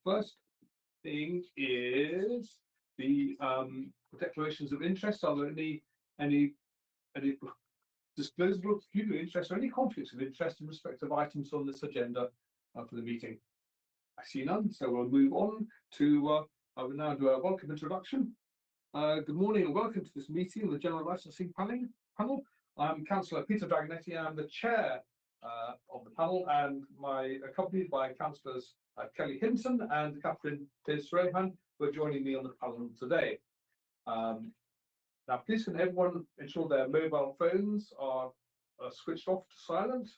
first thing is the declarations of interest. Are there any disclosure of future interest or any conflicts of interest in respect of items on this agenda for the meeting? I see none, so we'll move on to I will now do a welcome introduction. Good morning and welcome to this meeting of the General Licensing Panel. I'm Councillor Peter Dragnetti. I'm the chair of the panel, and accompanied by Councillors Kelly Hinton and Catherine Pierce-Rohan, who are joining me on the panel today. Now, please can everyone ensure their mobile phones are switched off to silent.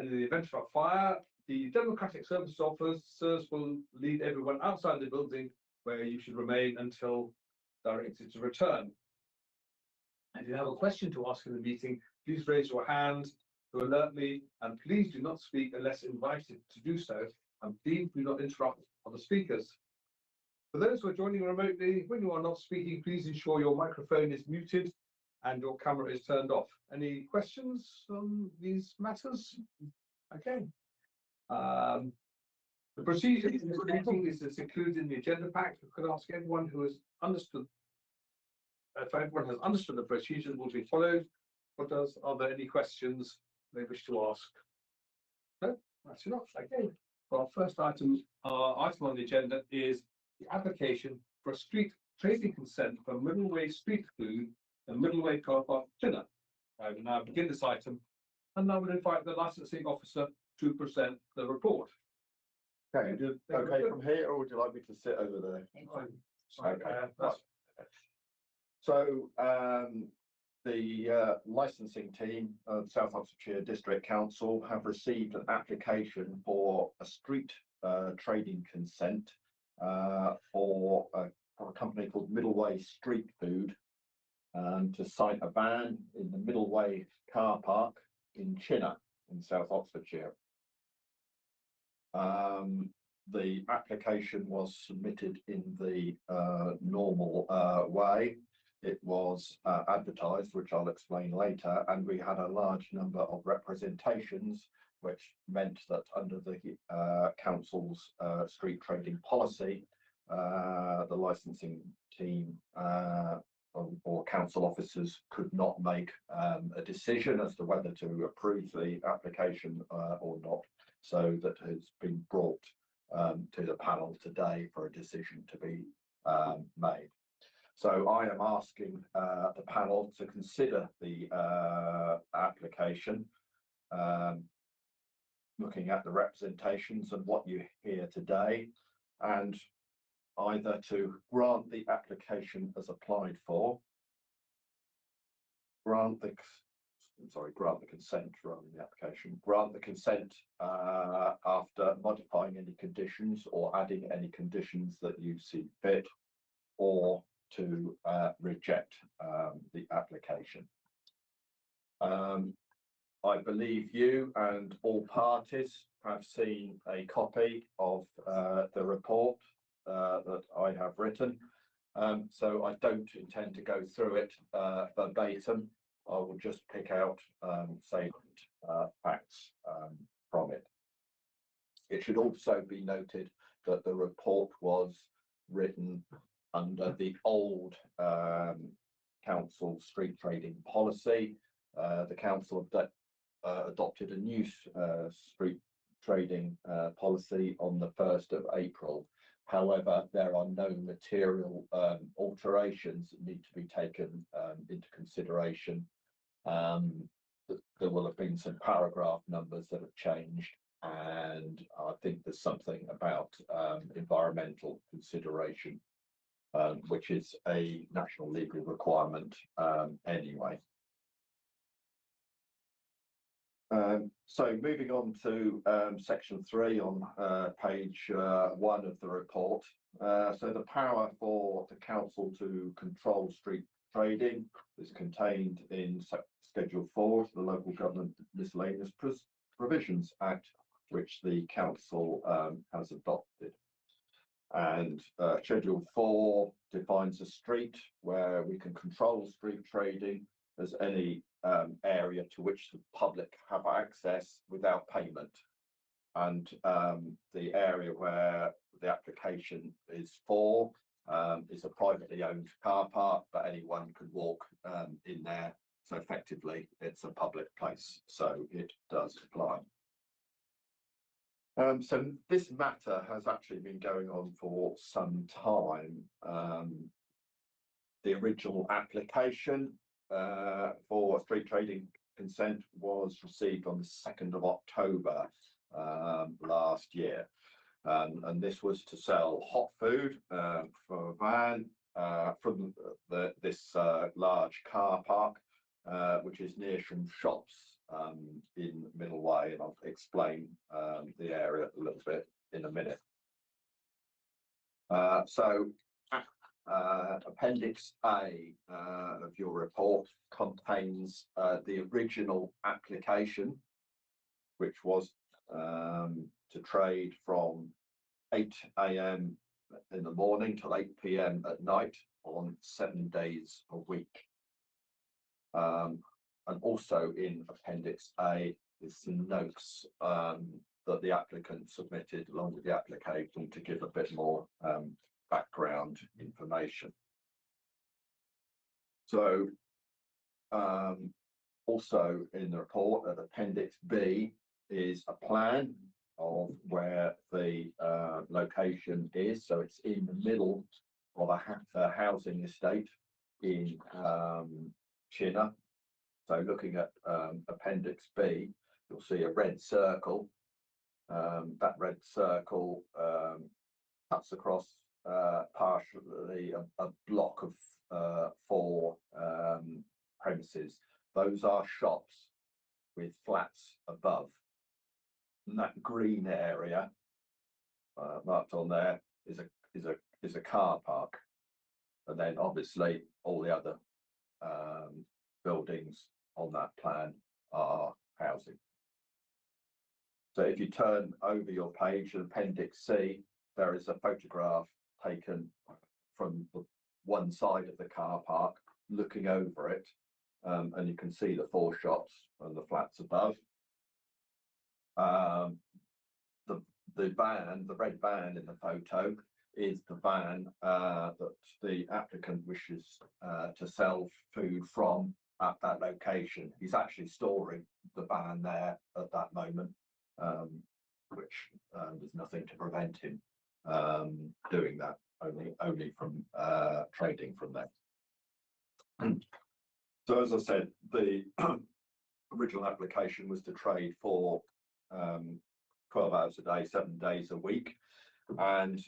In the event of a fire, the Democratic Services officers will lead everyone outside the building, where you should remain until directed to return. If you have a question to ask in the meeting, please raise your hand to alert me, and please do not speak unless invited to do so, and please do not interrupt other speakers. For those who are joining remotely, when you are not speaking, please ensure your microphone is muted and your camera is turned off. Any questions on these matters? Okay. The procedure in this meeting is included in the agenda pack. I could ask everyone who has understood, if everyone has understood the procedure will be followed. Are there any questions they wish to ask? No, that's enough. Okay. Well, our first item on the agenda is the application for a street trading consent for Middleway Street Food and Middleway Car Park Dinner. I will now begin this item, and I will invite the licensing officer to present the report. Okay, okay from here, or would you like me to sit over there? Okay. So the licensing team of South Oxfordshire District Council have received an application for a street trading consent for a company called Middleway Street Food to site a van in the Middleway car park in Chinnor in South Oxfordshire. The application was submitted in the normal way. It was advertised, which I'll explain later, and we had a large number of representations, which meant that under the council's street trading policy, the licensing team or council officers could not make a decision as to whether to approve the application or not. So that has been brought to the panel today for a decision to be made. So I am asking the panel to consider the application, looking at the representations and what you hear today, and either to grant the application as applied for, grant the consent rather than the application, grant the consent after modifying any conditions or adding any conditions that you see fit, or to reject the application. I believe you and all parties have seen a copy of the report that I have written, so I don't intend to go through it verbatim. I will just pick out salient facts from it. It should also be noted that the report was written under the old council street trading policy. The council adopted a new street trading policy on the 1st of April. However, there are no material alterations that need to be taken into consideration. There will have been some paragraph numbers that have changed, and I think there's something about environmental consideration, which is a national legal requirement anyway. So moving on to section 3 on page 1 of the report. So the power for the council to control street trading is contained in Schedule 4 of the Local Government Miscellaneous Provisions Act, which the council has adopted. And Schedule 4 defines a street where we can control street trading as any area to which the public have access without payment. and the area where the application is for is a privately owned car park, but anyone could walk in there. So effectively, it's a public place, so it does apply. So this matter has actually been going on for some time. The original application for street trading consent was received on the 2nd of October last year. And this was to sell hot food for a van from this large car park, which is near some shops in Middle Way, and I'll explain the area a little bit in a minute. So Appendix A of your report contains the original application, which was to trade from 8 AM in the morning till 8 PM at night on 7 days a week. And also in Appendix A is some notes that the applicant submitted along with the application to give a bit more background information. So also in the report at Appendix B is a plan of where the location is. So it's in the middle of a housing estate in Chinner. So looking at Appendix B, you'll see a red circle. That red circle cuts across partially a block of 4 premises. Those are shops with flats above. And that green area marked on there is a car park, and then obviously all the other buildings on that plan are housing. So if you turn over your page in Appendix C, there is a photograph taken from the one side of the car park looking over it, and you can see the 4 shops and the flats above. The van, the red van in the photo, is the van that the applicant wishes to sell food from at that location. He's actually storing the van there at that moment, which there's nothing to prevent him doing that, only from trading from there. So as I said, the original application was to trade for 12 hours a day, 7 days a week, and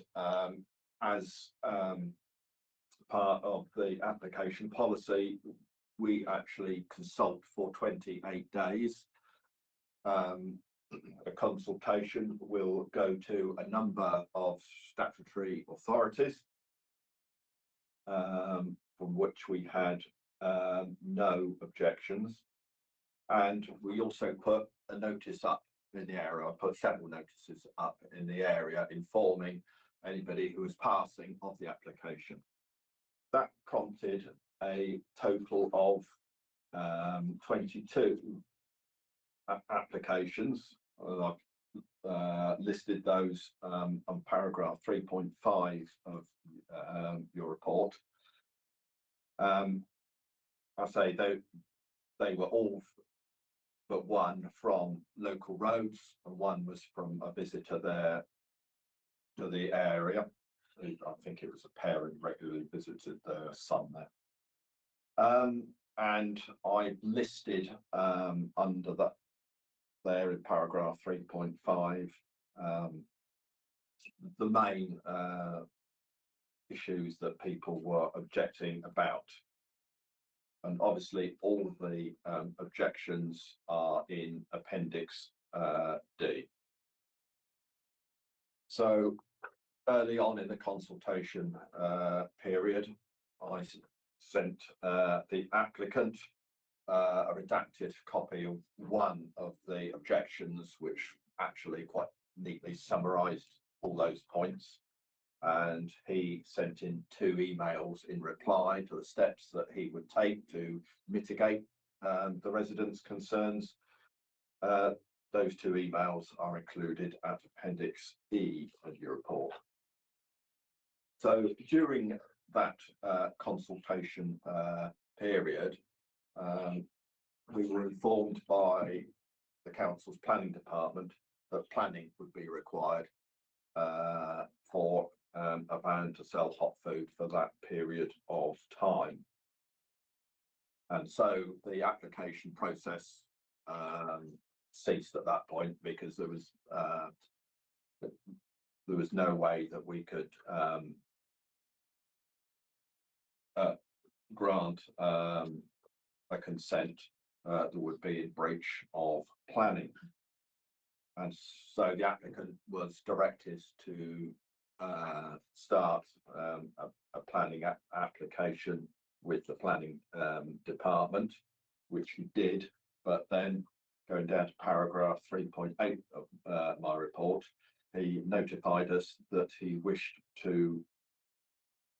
as part of the application policy, we actually consult for 28 days. A consultation will go to a number of statutory authorities, from which we had no objections, and we also put a notice up in the area. I put several notices up in the area informing anybody who was passing of the application. That prompted a total of 22 applications. I've listed those on paragraph 3.5 of your report. I say they were all but one from local roads, and one was from a visitor there to the area. I think it was a parent regularly visited their son there. And I listed under that there in paragraph 3.5 the main issues that people were objecting about. And obviously all the objections are in Appendix D. So early on in the consultation period, I sent the applicant a redacted copy of one of the objections, which actually quite neatly summarised all those points. And he sent in 2 emails in reply to the steps that he would take to mitigate the residents' concerns. those two emails are included at Appendix E of your report. So during that consultation period, we were informed by the council's planning department that planning would be required for a van to sell hot food for that period of time. And so the application process ceased at that point because there was no way that we could grant a consent that would be in breach of planning. And so the applicant was directed to start a planning application with the planning department, which he did, but then going down to paragraph 3.8 of my report, he notified us that he wished to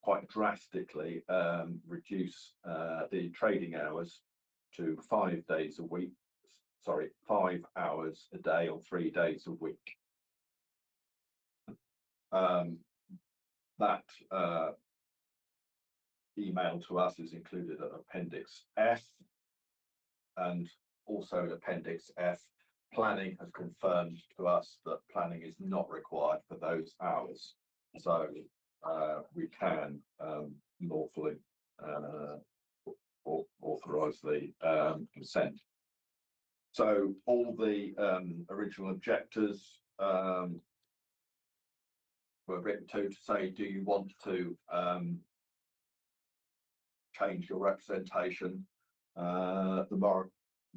quite drastically reduce the trading hours to 5 days a week, 5 hours a day or 3 days a week. That email to us is included at Appendix F, and also in Appendix F, planning has confirmed to us that planning is not required for those hours. So we can lawfully authorise the consent. So all the original objectors were written to say, do you want to change your representation? The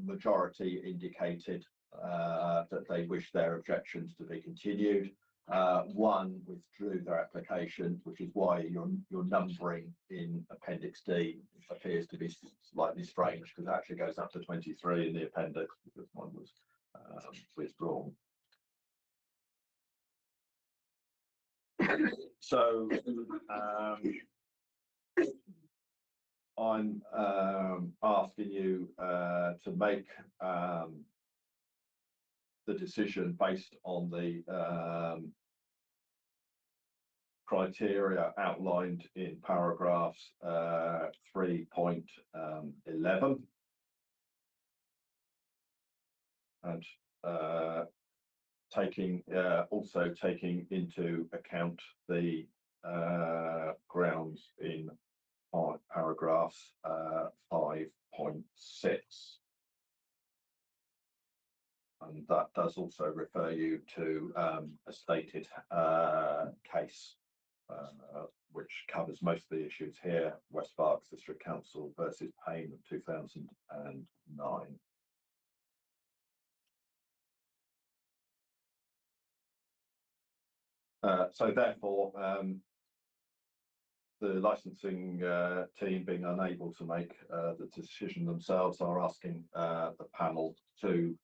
majority indicated that they wish their objections to be continued. One withdrew their application, which is why your numbering in Appendix D appears to be slightly strange, because it actually goes up to 23 in the appendix because one was withdrawn. So I'm asking you to make the decision based on the criteria outlined in paragraphs 3.11 and also taking into account the grounds in paragraphs 5.6. And that does also refer you to a stated case which covers most of the issues here, West Berks District Council versus Payne of 2009. So therefore, the licensing team, being unable to make the decision themselves, are asking the panel to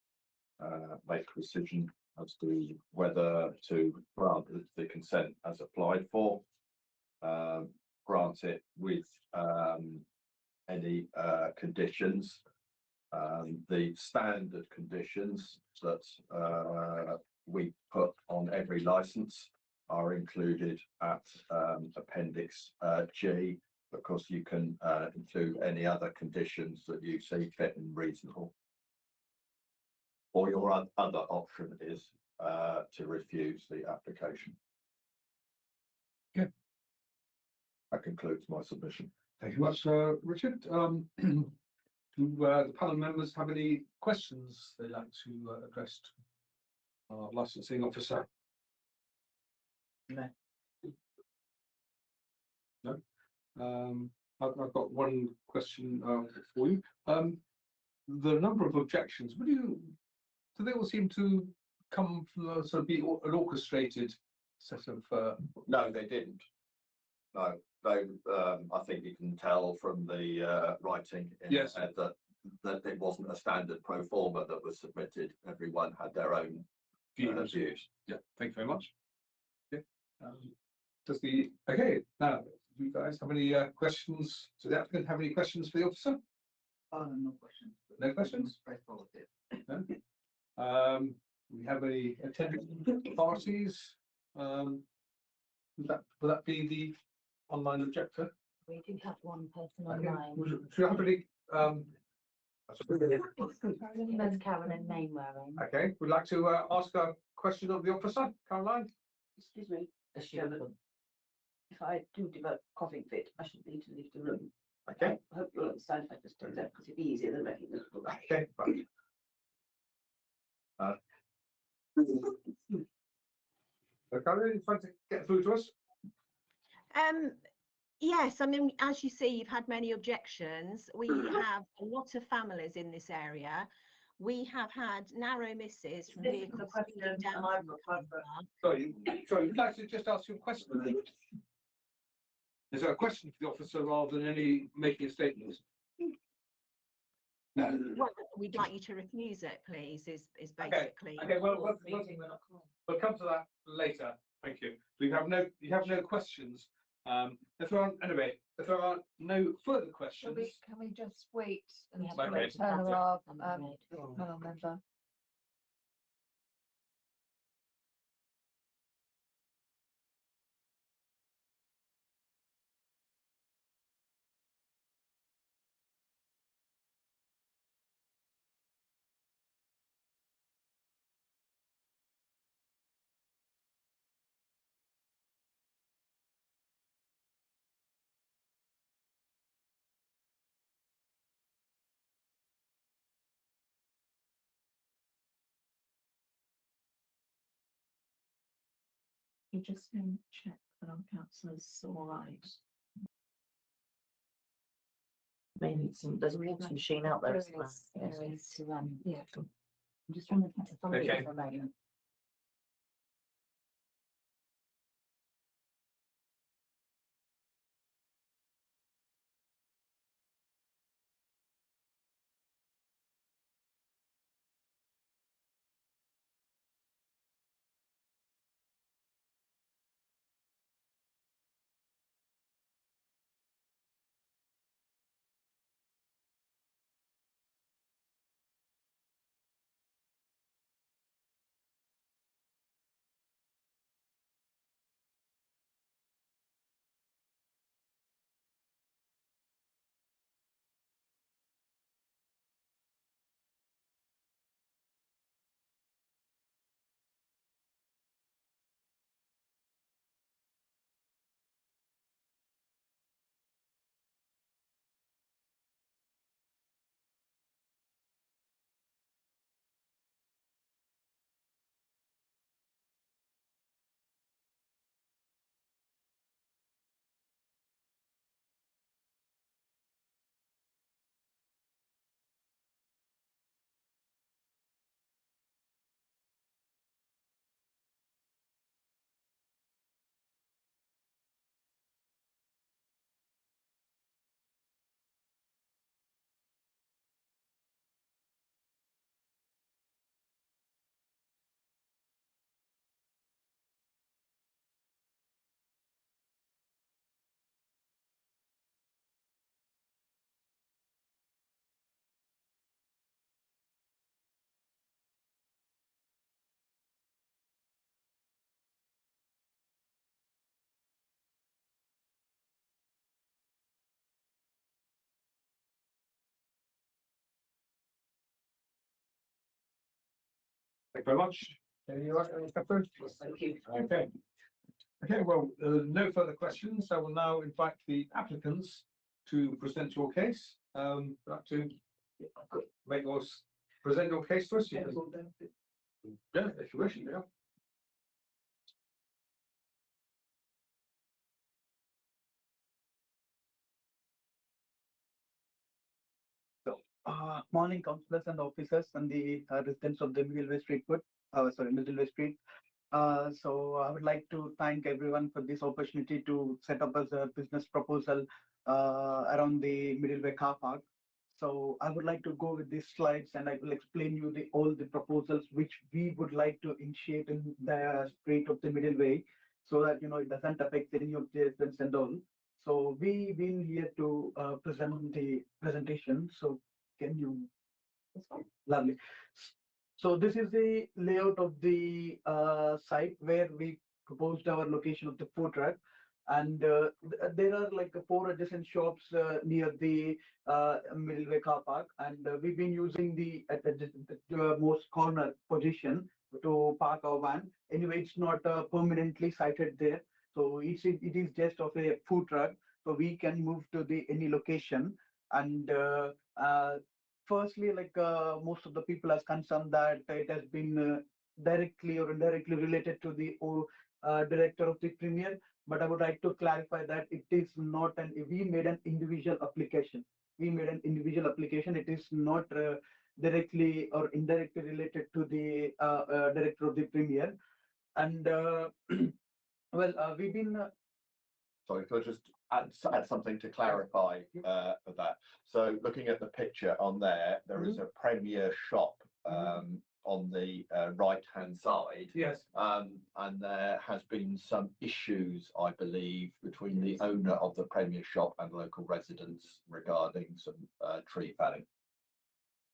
make a decision as to whether to grant the consent as applied for, grant it with any conditions. The standard conditions that we put on every license are included at Appendix G. Of course, you can include any other conditions that you see fit and reasonable. Or your other option is to refuse the application. Okay. That concludes my submission. Thank you much, Richard. Do the panel members have any questions they'd like to address to our licensing officer? No. No. I've got one question for you. The number of objections, do they all seem to come from sort of be an orchestrated set of? No, they didn't. No, they. I think you can tell from the writing in Yes. that it wasn't a standard pro forma that was submitted. Everyone had their own views. Yeah. Thank you very much. Yeah. Okay? Now, do you guys have any questions? Does the applicant have any questions for the officer? No questions. No questions? Straightforward. No? We have any attending parties? Would that be the online objector? We do have one person Okay. online. Should I have any, That's Carolyn Mainwaring. okay, would like to ask a question of the officer, Caroline? Excuse me, Does she Chairman. have a- if I do develop coughing fit, I should need to leave the room. Okay, I hope you'll understand if I just do that, because it'd be easier than making this. okay, right. So Caroline, you trying to get through to us? Yes, I mean, as you see, you've had many objections. We have a lot of families in this area. We have had narrow misses from This is the vehicles question, speeding down and I've from the got car one park. Sorry, would like to just ask you a question? Is there a question for the officer rather than any making a statement? No. Well, we'd like you to refuse it, please, is Okay, basically. Okay, well, meeting, we're not calling. we'll come to that later. Thank you. You have no questions. If there are no further questions. Can we just wait We have until Okay. the turn of our Number eight. panel member? You just can check that our councillors all right. Maybe there's a water machine out there. There is to Yeah. I'm just trying to get to find Okay. it for a moment. Thank you very much. Any other questions? Thank you. Okay. Okay, well, no further questions. I will now invite the applicants to present your case. Like to make yours, present your case to us. You can- Yeah, if you wish, yeah. Morning, councillors and officers and the residents of the Middleway Street, Middleway Street. So I would like to thank everyone for this opportunity to set up as a business proposal around the Middleway car park. So I would like to go with these slides and I will explain you all the proposals which we would like to initiate in the street of the Middleway, so that it doesn't affect any of the residents and all. So we been here to present the presentation. So can you? Lovely. So this is the layout of the site where we proposed our location of the food truck. And there are like four adjacent shops near the Middleway car park. And we've been using the most corner position to park our van. Anyway, it's not permanently sited there. So it is just of a food truck. So we can move to the any location. And firstly, like most of the people are concerned that it has been directly or indirectly related to the director of the premier. But I would like to clarify that it is not we made an individual application. We made an individual application. It is not directly or indirectly related to the director of the premier. And well, we've been Sorry, could I just add something to clarify for that? So looking at the picture on there, there is a Premier shop on the right-hand side. Yes. And there has been some issues, I believe, between the owner of the Premier shop and local residents regarding some tree felling.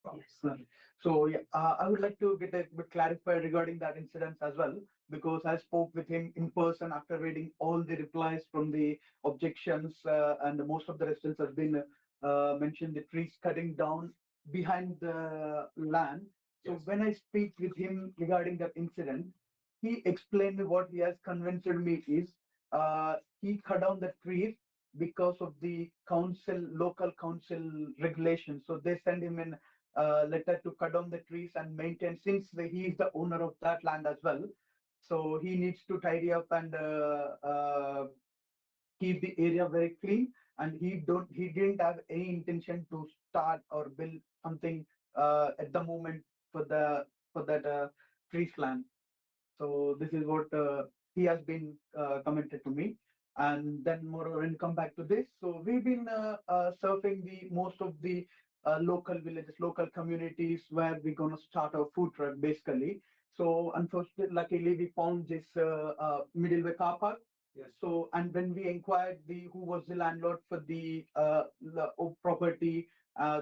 Yes. So yeah, I would like to get a bit clarified regarding that incident as well, because I spoke with him in person after reading all the replies from the objections, and most of the residents have been mentioned the trees cutting down behind the land. So Yes. when I speak with him regarding that incident, he explained me what he has convinced me is he cut down the trees because of the local council regulations. So they send him in letter to cut down the trees and maintain, since he is the owner of that land as well. So he needs to tidy up and keep the area very clean. And he didn't have any intention to start or build something at the moment for that trees land. So this is what he has been commented to me. And then moreover, when come back to this, so we've been surfing the most of the local villages, local communities where we're gonna start our food truck basically. So unfortunately, luckily we found this Middleway car park. Yes. So and when we inquired who was the landlord for the property,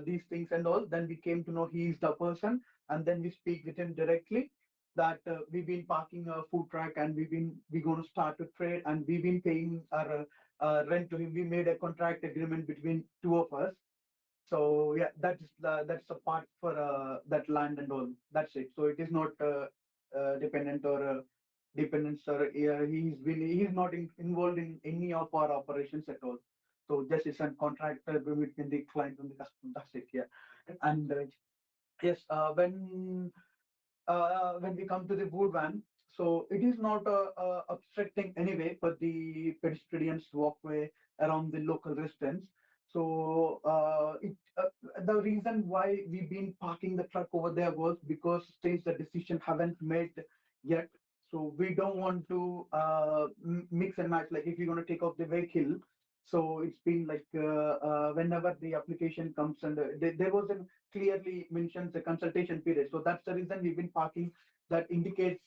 these things and all, then we came to know he is the person, and then we speak with him directly that we've been parking a food truck and we're going to start to trade, and we've been paying our rent to him. We made a contract agreement between two of us. So yeah, that's a part for that land and all. That's it. So it is not dependent or dependence or he's not involved in any of our operations at all. So just it's a contract between the client and the customer. That's it. Yeah, and yes, when we come to the wood van, so it is not obstructing anyway for the pedestrians walkway around the local residents. So the reason why we've been parking the truck over there was because since the decision haven't made yet. So we don't want to mix and match. Like if you're going to take off the vehicle, so it's been like whenever the application comes and there was a clearly mentions the consultation period. So that's the reason we've been parking. That indicates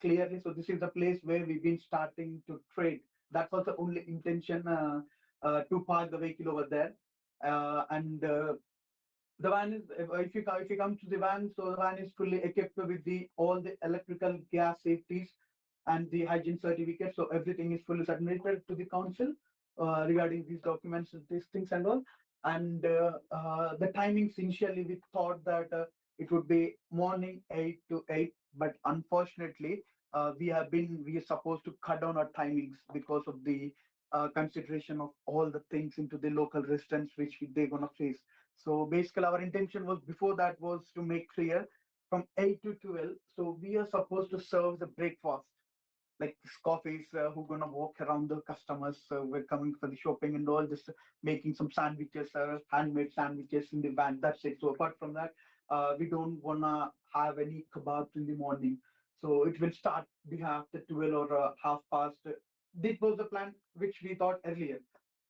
clearly. So this is the place where we've been starting to trade. That was the only intention to park the vehicle over there. And the van is if you come to the van, so the van is fully equipped with the all the electrical gas safeties and the hygiene certificate. So everything is fully submitted to the council regarding these documents, these things and all. And the timings initially we thought that it would be morning 8 to 8, but unfortunately we are supposed to cut down our timings because of the consideration of all the things into the local residents which they're gonna face. So basically our intention was before that was to make clear from 8 to 12. So we are supposed to serve the breakfast like coffees who gonna walk around the customers. We're coming for the shopping and all, just making some sandwiches, handmade sandwiches in the van. That's it. So apart from that, we don't wanna have any kebabs in the morning. So it will start after 12 or half past. This was the plan which we thought earlier.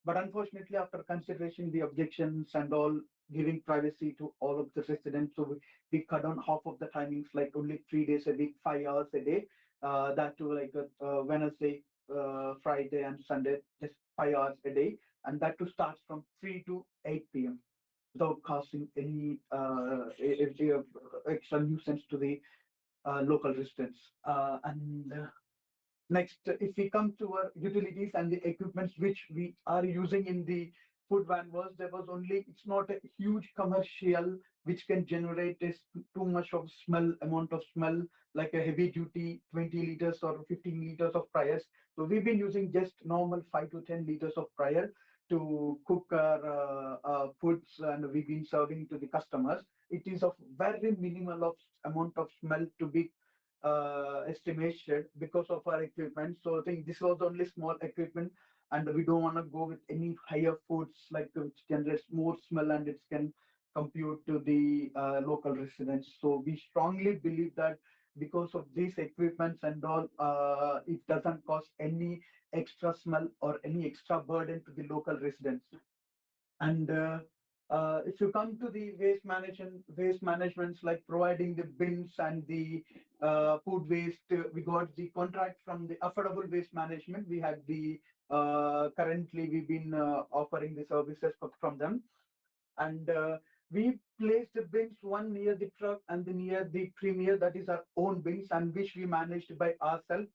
But unfortunately, after consideration, the objections and all, giving privacy to all of the residents, so we cut down half of the timings, like only 3 days a week, 5 hours a day. That to like Wednesday, Friday, and Sunday, just 5 hours a day, and that to start from 3 to 8 p.m. without causing any extra nuisance to the local residents. And next, if we come to our utilities and the equipments which we are using in the food van there was only, it's not a huge commercial which can generate this too much of amount of smell, like a heavy duty 20 liters or 15 liters of fryers. So we've been using just normal 5 to 10 liters of fryer to cook our foods, and we've been serving to the customers. It is of very minimal of amount of smell to be estimated because of our equipment. So I think this was only small equipment, and we don't want to go with any higher foods like which generates more smell and it can compute to the local residents. So we strongly believe that because of these equipments and all, it doesn't cause any extra smell or any extra burden to the local residents. And if you come to the waste management, like providing the bins and the food waste, we got the contract from the affordable waste management. We had the currently we've been offering the services from them, and we placed the bins one near the truck and the near the premier, that is our own bins, and which we managed by ourselves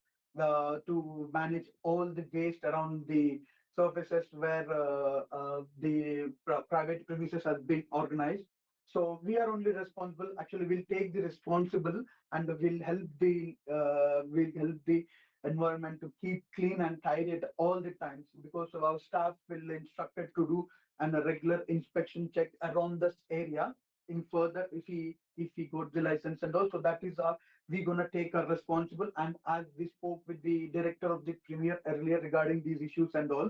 to manage all the waste around the surfaces where the private premises has been organized. So we are only responsible. Actually, we'll take the responsible, and we'll help the environment to keep clean and tidy at all the times, because of our staff will instructed to do and a regular inspection check around this area. In further, if we got the license, and also that is our, we're gonna take a responsible. And as we spoke with the director of the premier earlier regarding these issues and all,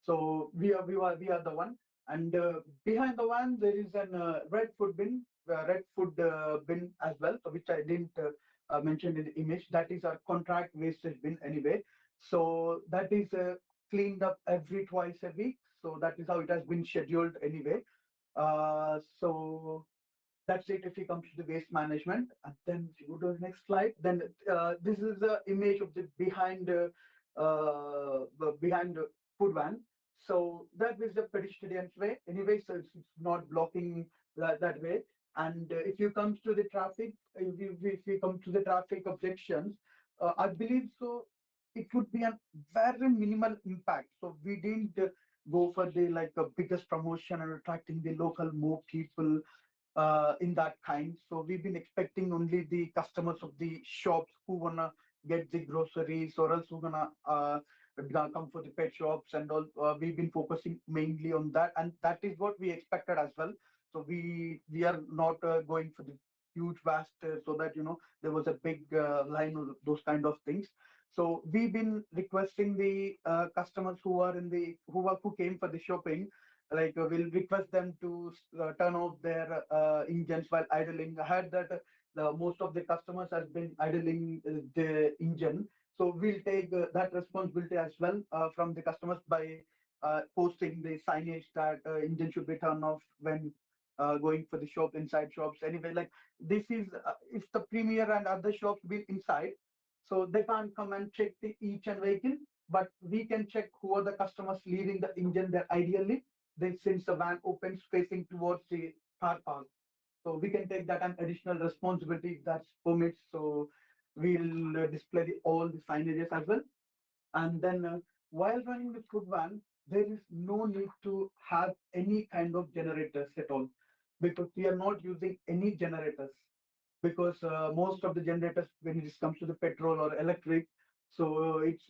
so we are the one. And behind the one there is an red food bin as well, so which I didn't mention in the image. That is our contract wastage bin anyway. So that is cleaned up every twice a week. So that is how it has been scheduled anyway. So that's it if you come to the waste management. And then if you go to the next slide, then this is the image of the behind the food van. So that is the pedestrian's way anyway, so it's not blocking that way. And if you come to the traffic, if you come to the traffic objections, I believe so it would be a very minimal impact. So we didn't go for the like biggest promotion and attracting the local more people in that kind. So we've been expecting only the customers of the shops who wanna get the groceries, or else who gonna come for the pet shops and all. We've been focusing mainly on that, and that is what we expected as well. So we are not going for the huge vast, so that there was a big line of those kind of things. So we've been requesting the customers who came for the shopping, like we'll request them to turn off their engines while idling. I heard that the most of the customers has been idling the engine, so we'll take that responsibility as well from the customers by posting the signage that engine should be turned off when going for the shop, inside shops anyway. Like this is if the premier and other shops be inside, so they can't come and check the each and vehicle, but we can check who are the customers leaving the engine there ideally. Then since the van opens facing towards the car park, so we can take that an additional responsibility if that's permits. So we'll display all the signages as well. And then while running the food van, there is no need to have any kind of generators at all, because we are not using any generators, because most of the generators, when it comes to the petrol or electric, so it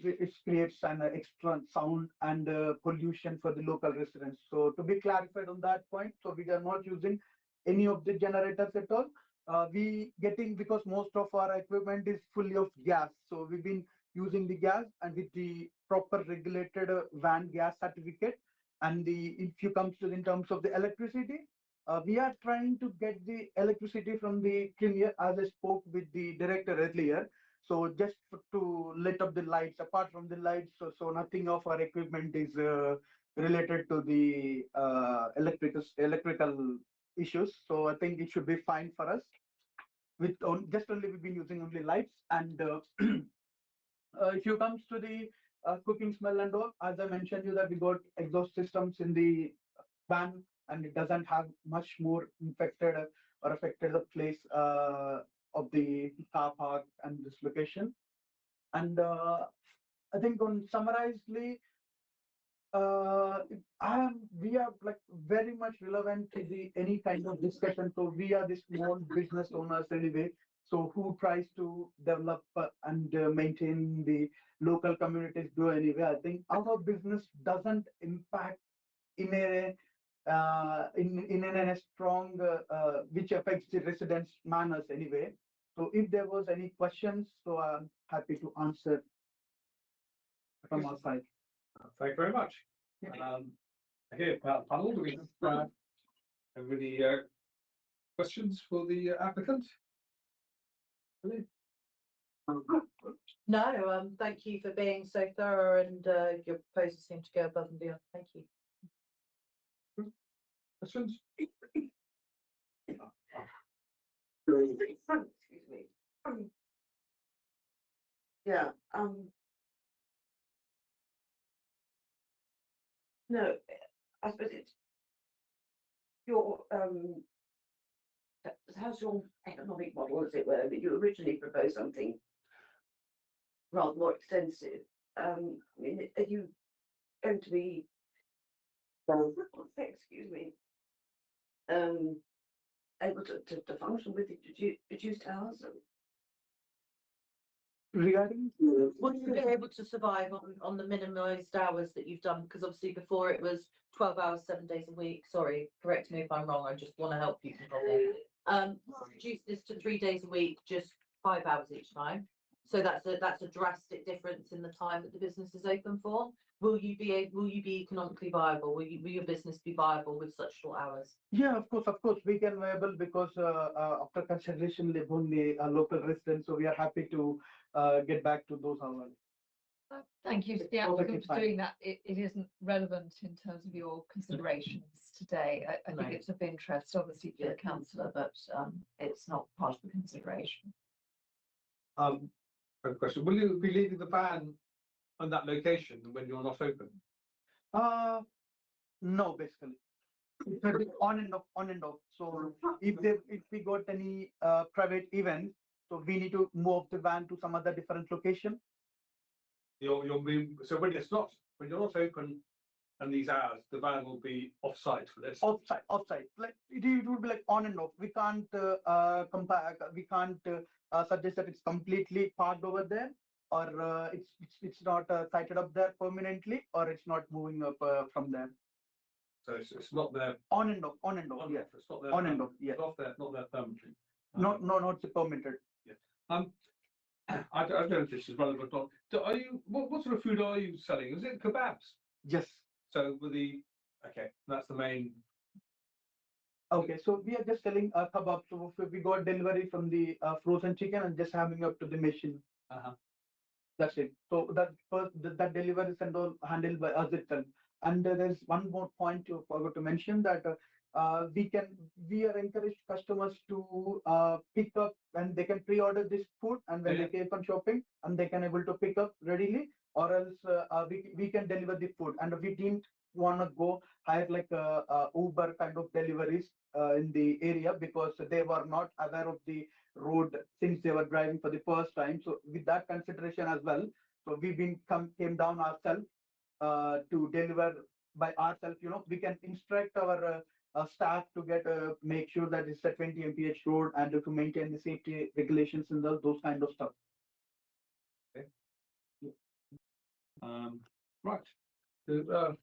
creates an extra sound and pollution for the local residents. So to be clarified on that point, so we are not using any of the generators at all. We getting, because most of our equipment is fully of gas, so we've been using the gas and with the proper regulated van gas certificate. And the if you come to in terms of the electricity, we are trying to get the electricity from the premier, as I spoke with the director earlier. So just to lit up the lights, apart from the lights, so nothing of our equipment is related to the electrical issues. So I think it should be fine for us. With just only we've been using only lights. And if you comes to the cooking smell and all, as I mentioned you that we got exhaust systems in the van, and it doesn't have much more infected or affected the place of the car park and this location. And I think on summarizedly, we are like very much relevant to the any kind of discussion. So we are the small business owners anyway. So who tries to develop and maintain the local communities grow anyway. I think our business doesn't impact in a in a strong which affects the residents' manners anyway. So if there was any questions, so I'm happy to answer from our side. Thank you very much. Okay, panel, do we have any questions for the applicant? Really? No, thank you for being so thorough and your proposals seem to go above and beyond. Thank you. Questions? Excuse me. Yeah, no, I suppose it's your, how's your economic model, as it were, that you originally proposed something rather more extensive. I mean, are you going to be, excuse me, able to function with the reduced hours? Regarding Would you be able to survive on the minimised hours that you've done? Because obviously before it was 12 hours, 7 days a week. Sorry, correct me if I'm wrong. I just want to help you. Reduce this to 3 days a week, just 5 hours each time. So that's a drastic difference in the time that the business is open for. Will you be economically viable? Will your business be viable with such short hours? Yeah, of course, we can viable because after consideration, live only local residents, so we are happy to get back to those hours. Thank you to the applicant for doing that. It isn't relevant in terms of your considerations today. I think it's of interest, obviously, for the councillor, but it's not part of the consideration. A question. Will you be leaving the van on that location when you're not open? No, basically. It will be on and off. So if we got any private events, so we need to move the van to some other different location. You'll be, so when you're not open and these hours, the van will be off-site for this. Offsite. Like it would be like on and off. We can't compare. We can't suggest that it's completely parked over there, or it's not sited up there permanently, or it's not moving up from there. So it's not there. On and off. Yeah. It's not there. On and off. Yeah. It's not there permanently. Not permitted. I don't know if this is relevant or not. Are you, what sort of food are you selling? Is it kebabs? Yes. So okay, that's the main. Okay, so we are just selling kebab. So we got delivery from the frozen chicken and just having up to the machine. That's it. So that delivery is handled by us itself. And there's one more point you forgot to mention that we are encouraged customers to pick up, and they can pre-order this food, and when they keep on shopping, and they can able to pick up readily, or else we can deliver the food. And we didn't want to go hire like Uber kind of deliveries in the area, because they were not aware of the road since they were driving for the first time. So with that consideration as well, so we came down ourselves to deliver by ourselves. We can instruct our staff to make sure that it's a 20 mph road, and to maintain the safety regulations and those kind of stuff. Okay. Right. So,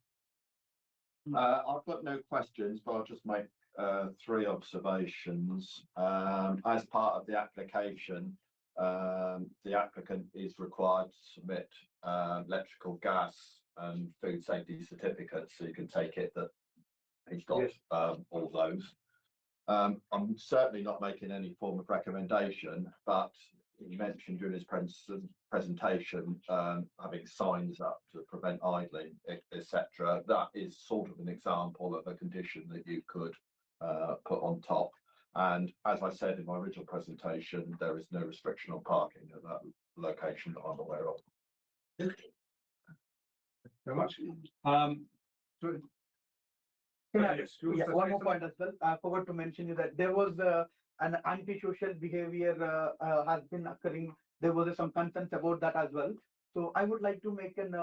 I've got no questions, but I'll just make 3 observations. As part of the application, the applicant is required to submit electrical, gas and food safety certificates, so you can take it that he's got all those. I'm certainly not making any form of recommendation, but he mentioned during his presentation having signs up to prevent idling, etc. That is sort of an example of a condition that you could put on top. And as I said in my original presentation, there is no restriction on parking at that location that I'm aware of. very much. Yes, you Yeah, also one say more something? point as well. I forgot to mention you that there was an antisocial behavior has been occurring. There was some concerns about that as well. So I would like to make an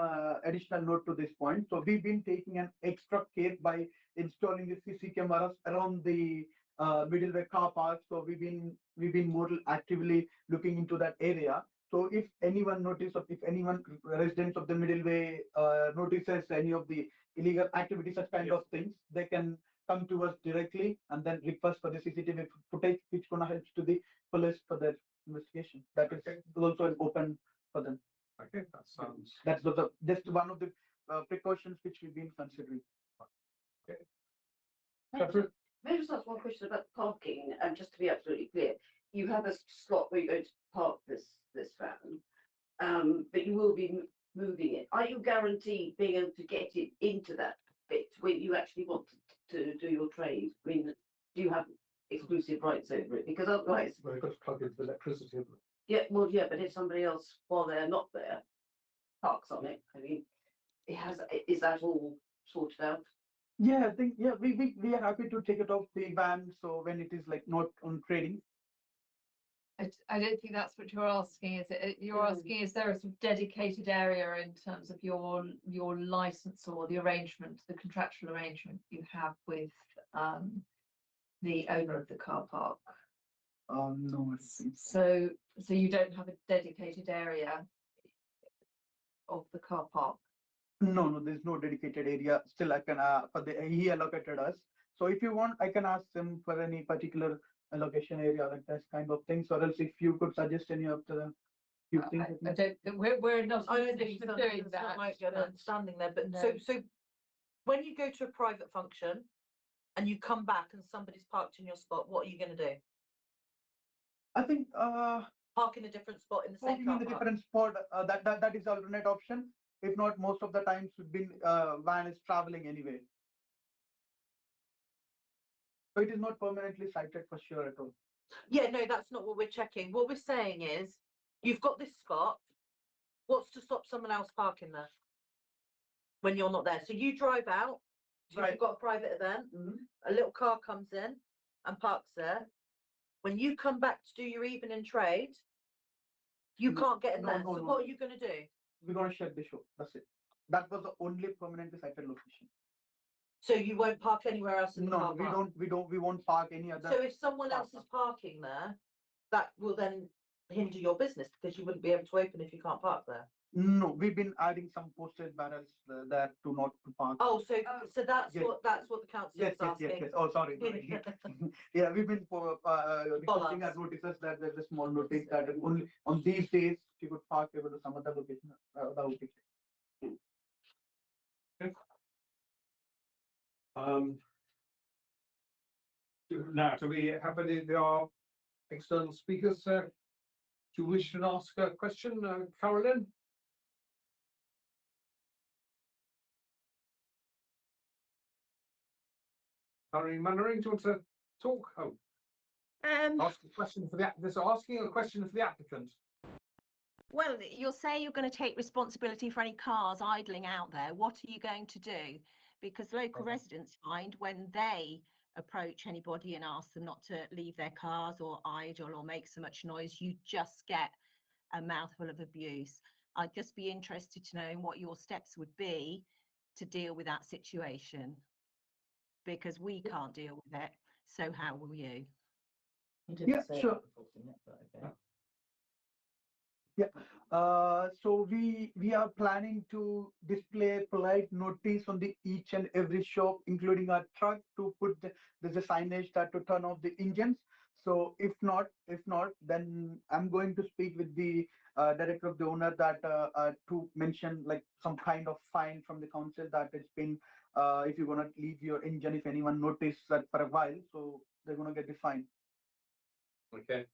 additional note to this point. So we've been taking an extra care by installing the CC cameras around the middleway car park. So we've been more actively looking into that area. So if anyone notices, or if anyone residents of the middleway notices any of the illegal activities, such kind Yes. of things, they can come to us directly and then request for the CCTV footage, which gonna help to the police for their investigation. That is Okay. also an open for them. Okay, that sounds. That's just one of the precautions which we've been considering. Catherine? May I just ask one question about parking, and just to be absolutely clear, you have a slot where you're going to park this van, but you will be moving it. Are you guaranteed being able to get it into that bit where you actually want to do your trade? I mean, do you have exclusive rights over it? Because otherwise, Well, you've got to plug into electricity. haven't yeah, well, yeah, but if somebody else, while they're not there, parks on it, I mean, is that all sorted out? Yeah, I think we are happy to take it off the van. So when it is like not on trading. I don't think that's what you're asking, is it? You're Mm. asking, is there a sort of dedicated area in terms of your license or the arrangement, the contractual arrangement you have with the owner of the car park? No, I think so. So you don't have a dedicated area of the car park? No, there's no dedicated area. Still, I can he allocated us. So if you want, I can ask them for any particular allocation area, like that kind of things. Or else, if you could suggest any of the few things. I don't, we're not I in a don't think position so. of doing It's not that. like an but- understanding there, but No. so when you go to a private function and you come back and somebody's parked in your spot, what are you gonna do? I think Park in a different spot in the same parking in car the park? different spot, that is alternate option. If not, most of the times we've been van is traveling anyway. So it is not permanently sited for sure at all. Yeah, no, that's not what we're checking. What we're saying is, you've got this spot, what's to stop someone else parking there? When you're not there, so you drive out, so Right. you've got a private event, Mhm. a little car comes in and parks there. When you come back to do your evening trade, you No, can't get in no, there, no, so no. what are you gonna do? We're gonna shut the show. That's it. That was the only permanently sited location. So you won't park anywhere else in the No, car park? we won't park any other. So if someone car else is park. parking there, that will then hinder your business because you wouldn't be able to open if you can't park there. No, we've been adding some postage barrels there to not to park. Oh, so that's Yes. that's what the council Yes, is yes, asking. yes, yes. Oh, sorry. Yeah, we've been requesting Bollards. our notices that there's a small notice that only on these days you could park able to some other location. Other location. Now, do we have any of our external speakers? Do you wish to ask a question, Carolyn? Caroline Mannering, do you want to talk? Oh, ask a question for asking a question for the applicant. Well, you'll say you're going to take responsibility for any cars idling out there. What are you going to do? Because local Okay. residents find when they approach anybody and ask them not to leave their cars or idle or make so much noise, you just get a mouthful of abuse. I'd just be interested to know what your steps would be to deal with that situation. Because we can't deal with it. So how will you? Yeah, sure. Yeah, so we are planning to display polite notice on the each and every shop, including our truck, to put there's a signage that to turn off the engines. So if not, then I'm going to speak with the director of the owner that to mention like some kind of fine from the council that it's been if you're gonna leave your engine, if anyone notice that for a while, so they're gonna get the fine. Okay.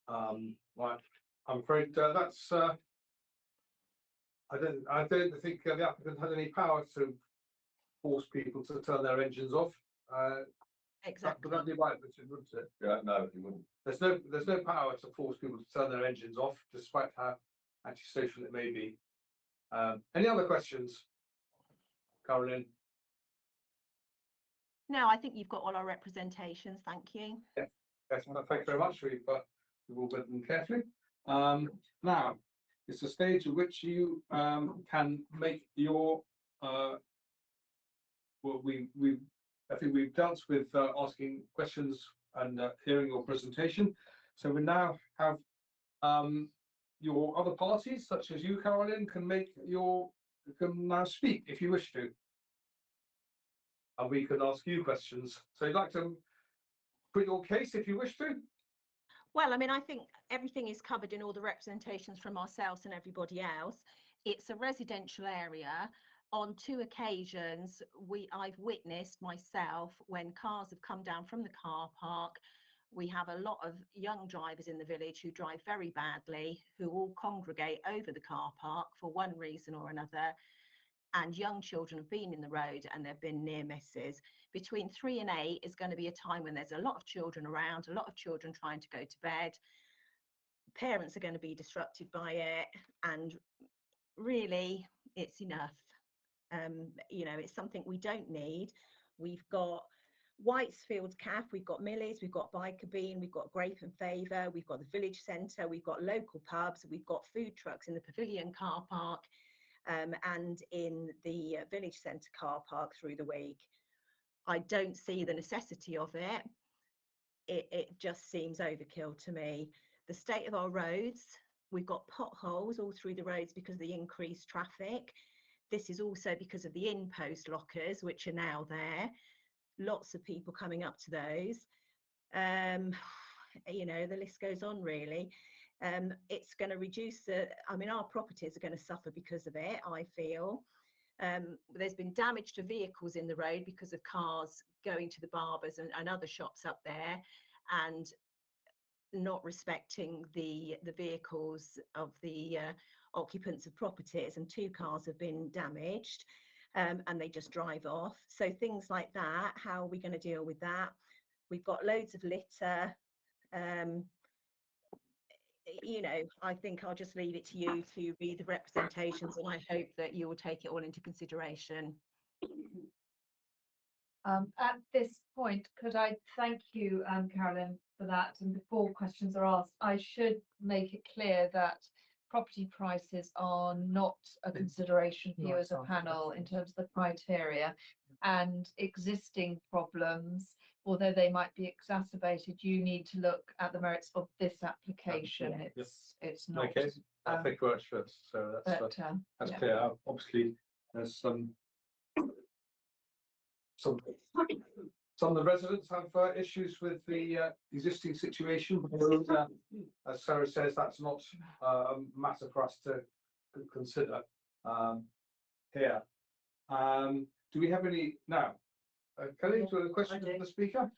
Right. I'm afraid that's. I don't think the applicant had any power to force people to turn their engines off. Exactly. Would that be right, Richard, wouldn't it? Yeah, no, you wouldn't. There's no power to force people to turn their engines off, despite how antisocial it may be. Any other questions, Caroline? No, I think you've got all our representations. Thank you. Yes, thank you very much. We've all read them carefully. Now, it's a stage at which you can make your well, I think we've dealt with asking questions and hearing your presentation. So we now have your other parties, such as you, Carolyn, can now speak if you wish to. And we can ask you questions. So you'd like to put your case if you wish to? Well, I mean, I think everything is covered in all the representations from ourselves and everybody else. It's a residential area. On 2 occasions, I've witnessed myself when cars have come down from the car park. We have a lot of young drivers in the village who drive very badly, who all congregate over the car park for one reason or another. And young children have been in the road and there have been near misses. Between 3 and 8 is going to be a time when there's a lot of children around, a lot of children trying to go to bed. Parents are going to be disrupted by it, and really it's enough. You know, it's something we don't need. We've got Whitesfield Cafe, we've got Millie's, we've got Biker Bean, we've got Grape and Favour, we've got the village centre, we've got local pubs, we've got food trucks in the Pavilion car park and in the village centre car park through the week. I don't see the necessity of it. It just seems overkill to me. The state of our roads, we've got potholes all through the roads because of the increased traffic. This is also because of the in-post lockers, which are now there. Lots of people coming up to those. You know, the list goes on really. It's going to reduce I mean, our properties are going to suffer because of it, I feel. There's been damage to vehicles in the road because of cars going to the barbers and other shops up there and not respecting the vehicles of the occupants of properties, and 2 cars have been damaged and they just drive off. So things like that, how are we going to deal with that? We've got loads of litter. You know, I think I'll just leave it to you to read the representations, and I hope that you will take it all into consideration. At this point, could I thank you, Carolyn, for that? And before questions are asked, I should make it clear that property prices are not a consideration for you as a panel in terms of the criteria, and existing problems, although they might be exacerbated, you need to look at the merits of this application. It's not. Okay, I think works for us. So that's yeah. clear. Obviously, there's some of the residents have issues with the existing situation. As Sarah says, that's not a matter for us to consider here. Do we have any now? Kelly, do you have a question for the speaker?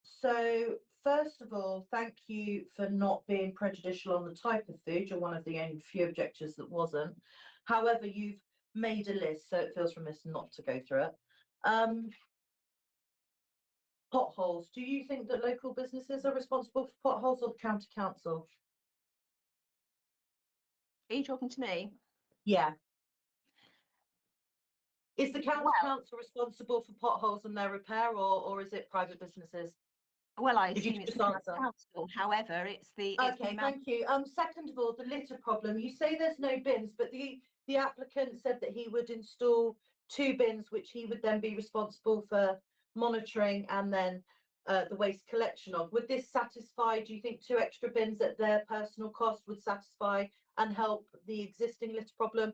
So first of all, thank you for not being prejudicial on the type of food. You're one of the only few objectors that wasn't. However, you've made a list, so it feels remiss not to go through it. Potholes. Do you think that local businesses are responsible for potholes, or the county council? Are you talking to me? Yeah. Is the county council responsible for potholes and their repair, or is it private businesses? Well, I If you assume could it's just the answer. council. However, it's the Okay, thank you. Second of all, the litter problem. You say there's no bins, but the applicant said that he would install 2 bins, which he would then be responsible for monitoring and then the waste collection of. Would this satisfy? Do you think 2 extra bins at their personal cost would satisfy and help the existing litter problem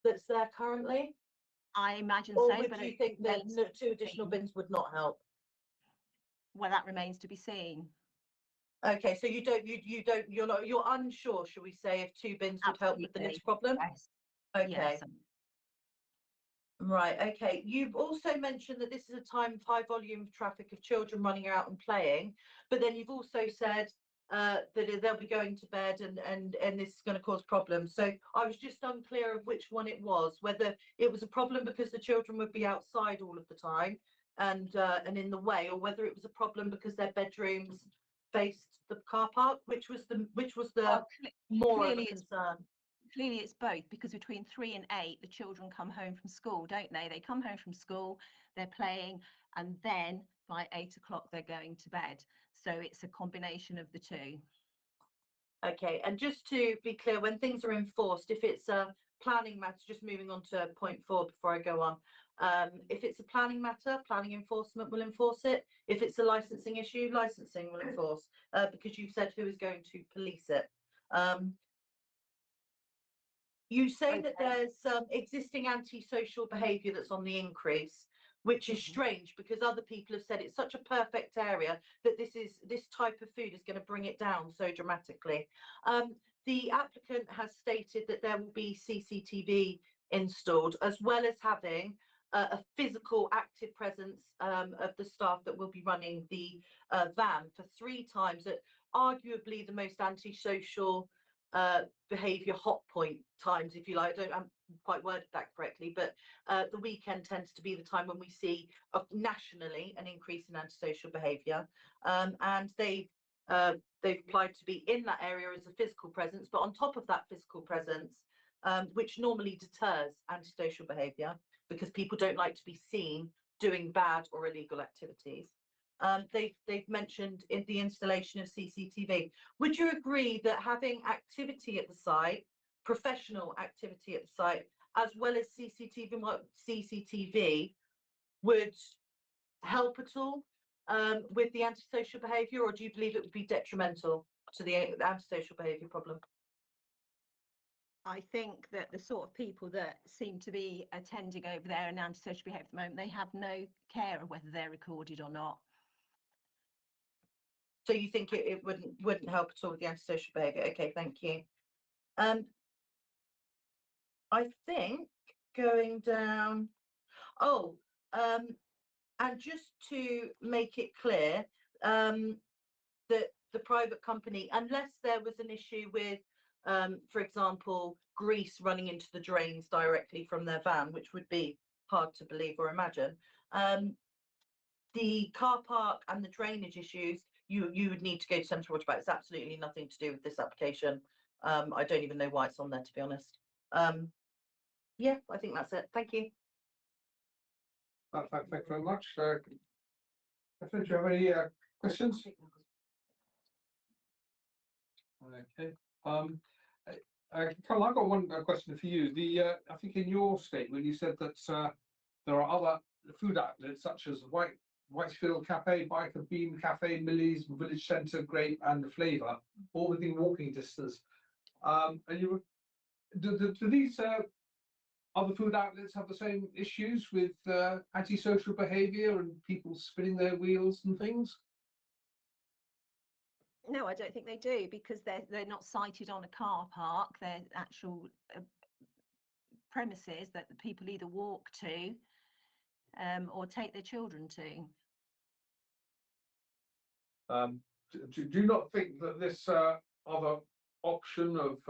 that's there currently? I imagine Or so, would but you it think that remains 2 additional bins would not help? well, that remains to be seen. Okay, so you're unsure, shall we say, if 2 bins would help with the litter problem? Yes. Okay. Yes. Right, okay. You've also mentioned that this is a time of high volume of traffic of children running out and playing, but then you've also said that they'll be going to bed and this is going to cause problems. So I was just unclear of which one it was, whether it was a problem because the children would be outside all of the time and in the way, or whether it was a problem because their bedrooms faced the car park, which was the more of a concern. clearly it's both, because between 3 and 8, the children come home from school, don't they? They come home from school, they're playing, and then by 8 o'clock they're going to bed. So it's a combination of the two. Okay, and just to be clear, when things are enforced, if it's a planning matter, just moving on to point 4 before I go on. If it's a planning matter, planning enforcement will enforce it. If it's a licensing issue, licensing will enforce, because you've said who is going to police it. You say that there's existing antisocial behaviour that's on the increase, which is strange because other people have said it's such a perfect area that this type of food is going to bring it down so dramatically. The applicant has stated that there will be CCTV installed, as well as having a physical active presence of the staff that will be running the van for 3 times at arguably the most antisocial behaviour hot point times, if you like. I haven't quite worded that correctly, but the weekend tends to be the time when we see nationally an increase in antisocial behaviour, and they've applied to be in that area as a physical presence, but on top of that physical presence, which normally deters antisocial behaviour because people don't like to be seen doing bad or illegal activities. They've mentioned in the installation of CCTV. Would you agree that having activity at the site, professional activity at the site, as well as CCTV would help at all with the antisocial behaviour, or do you believe it would be detrimental to the antisocial behaviour problem? I think that the sort of people that seem to be attending over there in antisocial behaviour at the moment, they have no care of whether they're recorded or not. So you think it wouldn't help at all with the antisocial behaviour? Okay, thank you. I think going down. Oh, and just to make it clear, that the private company, unless there was an issue with, for example, grease running into the drains directly from their van, which would be hard to believe or imagine, the car park and the drainage issues, you would need to go to Central Water about. It's absolutely nothing to do with this application. I don't even know why it's on there, to be honest. Yeah, I think that's it. Thank you. Thank you very much. Catherine, do you have any questions? Okay. Carol, I've got one question for you. I think in your statement you said that there are other food outlets such as Whitefield Cafe, Biker Beam Cafe, Millie's, Village Centre, Grape, and the Flavour, all within walking distance. And do these other food outlets have the same issues with antisocial behaviour and people spinning their wheels and things? No, I don't think they do, because they're not sited on a car park. They're actual premises that the people either walk to or take their children to. Do you not think that this other option of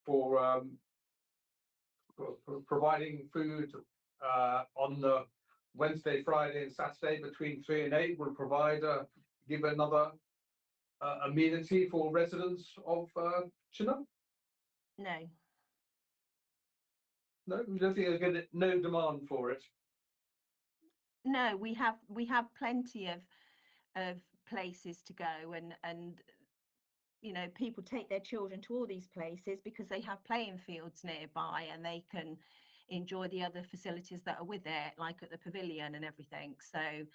for providing food on the Wednesday, Friday, and Saturday between 3 and 8 will provide give another amenity for residents of Chinham? No. No, you don't think there's going to no demand for it? No, we have plenty of places to go, and you know, people take their children to all these places because they have playing fields nearby and they can enjoy the other facilities that are with it, like at the pavilion and everything. So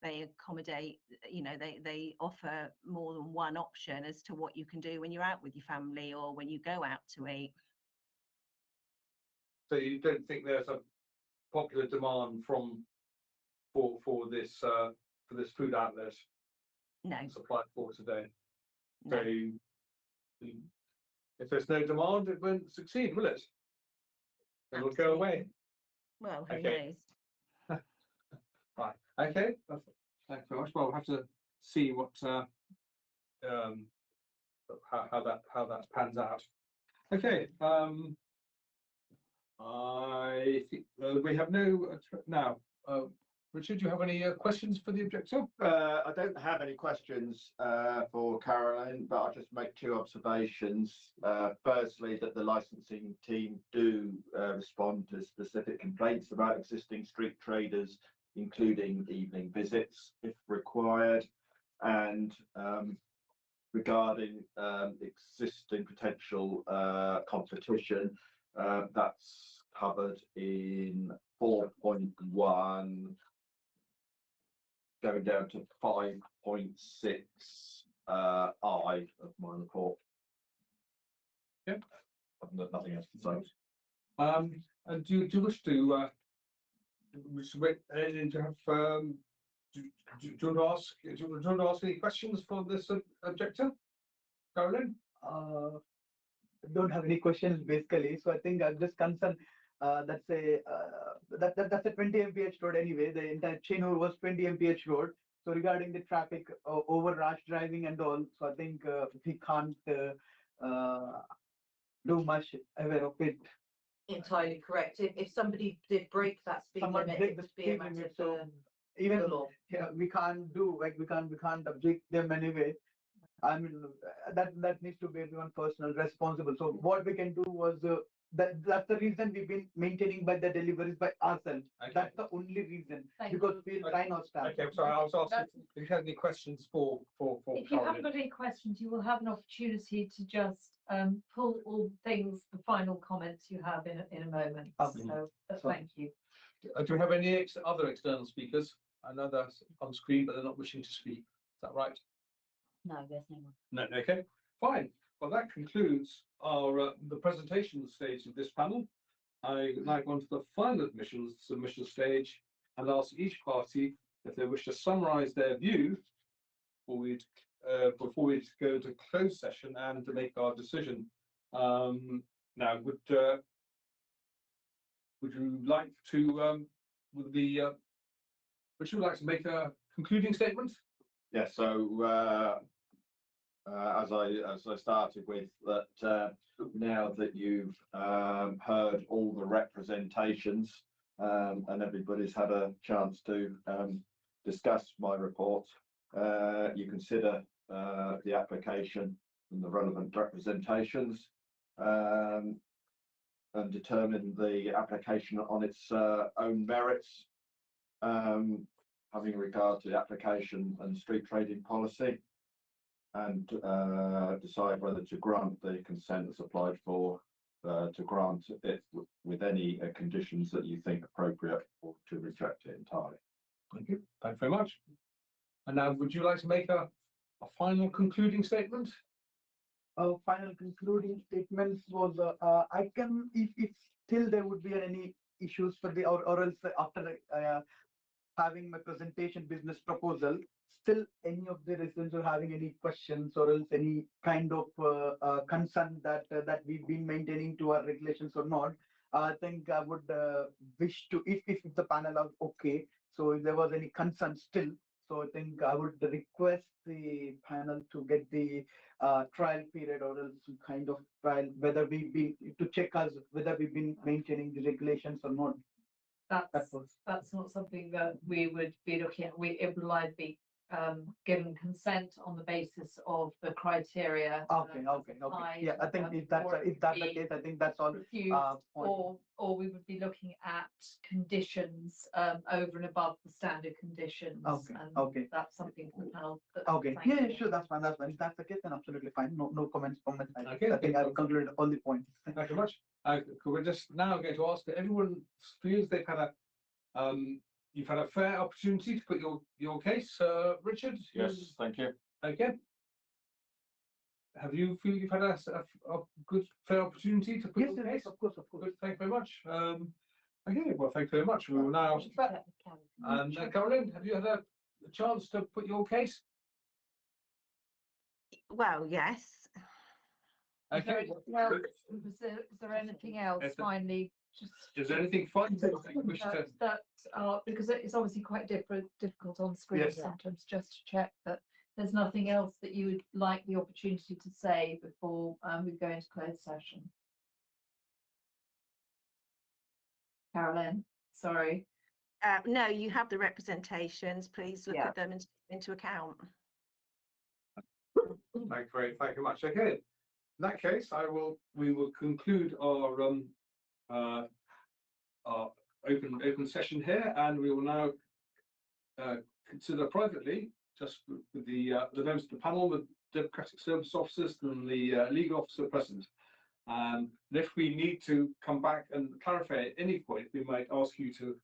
they accommodate, you know, they offer more than one option as to what you can do when you're out with your family or when you go out to eat. So you don't think there's a popular demand for this food outlet? No. Supplied for today. No. So if there's no demand, it won't succeed, will it? It'll go away. Well, who Okay. knows? Right. Okay. Thanks very much. Well, we'll have to see what how that pans out. Okay. I think we have no now. Richard, do you have any questions for the objector? I don't have any questions for Caroline, but I'll just make two observations. Firstly, that the licensing team do respond to specific complaints about existing street traders, including evening visits if required. And regarding existing potential competition, that's covered in 4.1, going down to 5.6 I of my report. Yep. I've got nothing else to say. And do you wish to have do you want to ask any questions for this objector, Caroline? Don't have any questions basically. So I think I'm just concerned. That's a 20 mph road anyway. The entire chain was 20 mph road. So regarding the traffic over rash driving and all, so I think we can't do much aware of it. Entirely correct. If somebody did break that speed Someone limit, break it the would be a speed matter limit, for so even the law. yeah, we can't do like we can't object them anyway. I mean that needs to be everyone personal responsible. So what we can do was that's the reason we've been maintaining by the deliveries by ourselves. Okay. That's the only reason Thank because we'll try our staff. Okay, sorry, I was asking if you had any questions for If you haven't Caroline. got any questions, you will have an opportunity to just pull all things, the final comments you have in a moment. Okay. So So- thank you. Do we have any other external speakers? I know that's on screen, but they're not wishing to speak. Is that right? No, there's no one. No, okay, fine. Well, that concludes our the presentation stage of this panel. I now go on to the final submission stage and ask each party if they wish to summarise their view before we go to closed session and to make our decision. Now, would you like to would you like to make a concluding statement? Yeah, so as I started with that, now that you've heard all the representations and everybody's had a chance to discuss my report, you consider the application and the relevant representations and determine the application on its own merits, having regard to the application and street trading policy, and decide whether to grant the consent that's applied for, to grant it with any conditions that you think appropriate, or to reject it entirely. Thank you. Thank you very much. And now, would you like to make a final concluding statement? Final concluding statements was I can if still there would be any issues for the or else after having my presentation business proposal, still any of the residents are having any questions or else any kind of concern that we've been maintaining to our regulations or not, I think I would wish to, if the panel are okay, so if there was any concern still, so I think I would request the panel to get the trial period or else some kind of trial, whether we've been to check us whether we've been maintaining the regulations or not. That's not something that we would be looking at. It would either be given consent on the basis of the criteria. Okay. Yeah, I think if that's the case, I think that's all. Refused, or we would be looking at conditions over and above the standard conditions. Okay, and okay. That's something for the panel. Okay, Thank yeah, you. sure, that's fine. If that's the case, then absolutely fine. No comments from my side. Okay. I think I've concluded all the points. Thank you very much. We're just now going to ask that everyone feels they've had you've had a fair opportunity to put your case, Richard. Yes, thank you. Again. Have you feel you've had a good fair opportunity to put Yes, your yes, case? of course. Good, thank you very much. Okay, well, thank you very much. We will now. Caroline, have you had a chance to put your case? Well, yes. Okay. Well, is there anything else finally? Is there anything fun that you wish to? Because it's obviously quite difficult on screen Yes. sometimes, just to check that there's nothing else that you would like the opportunity to say before we go into closed session. Caroline, sorry. No, you have the representations. Please look Yeah. at them and take them into account. Great, thank you much. Okay, in that case, we will conclude our open session here, and we will now consider privately, just with the members of the panel, the democratic service officers and the legal officer present. And if we need to come back and clarify at any point, we might ask you to